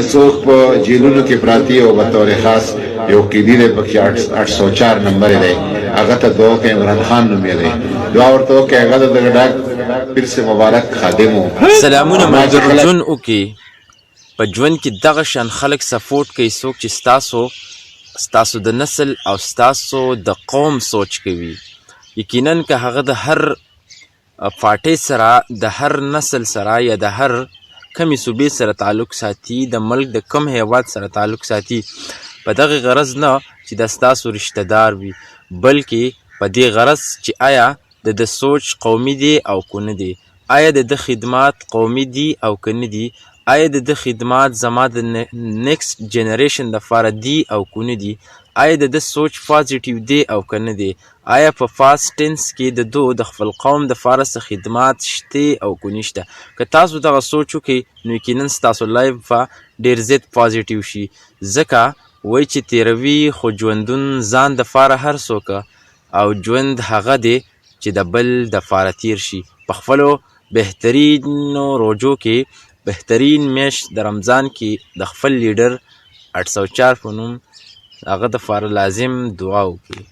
څوک په جیلونو کې پراتی او به طور خاص یو قیدی دی پکې 804 نمبر دی هغه ته دعا کوي عمران خان نوم یې دی دعا ورته وکړئ هغه د ډاک پیر سے مبارک خادم و سلامونه ملګرو ژوند وکړي په ژوند کې دغه شان خلک سپورټ کوي څوک چې ستاسو د نسل او ستاسو د قوم سوچ کوي یقینا که هغه د هر پارټۍ سره د هر نسل سره یا د هر کمی صوبې سره تعلق ساتي د ملک د کم هیواد سره تعلق ساتي په دغه غرض نه چې د ستاسو رشته دار وي بلکې په دې غرض چې آیا د سوچ قومي دی او که نه دی آیا د خدمات قومي دي او که نه دي آیا د خدمات زما د نیکسټ جنریشن دپاره دي او که نه دي آیا د سوچ پازیټیو دی او که نه دی آیا په پاست ټینس کې د خپل قوم دپاره څه خدمات شته او که نشته که تاسو دغه سوچ وکړئ نو یقینا ستاسو لایف به ډېر زیات پازیټیو شي ځکه وایي چې تیروي خو ژوندون ځان دپاره هر څوک او ژوند هغه دی چې د بل دپاره تیر شي په خپلو بهترینو روجو کې بهترین میاشت د رمضان کې د خپل لیډر 804 په نوم هغه دپاره لازم دعا وکړي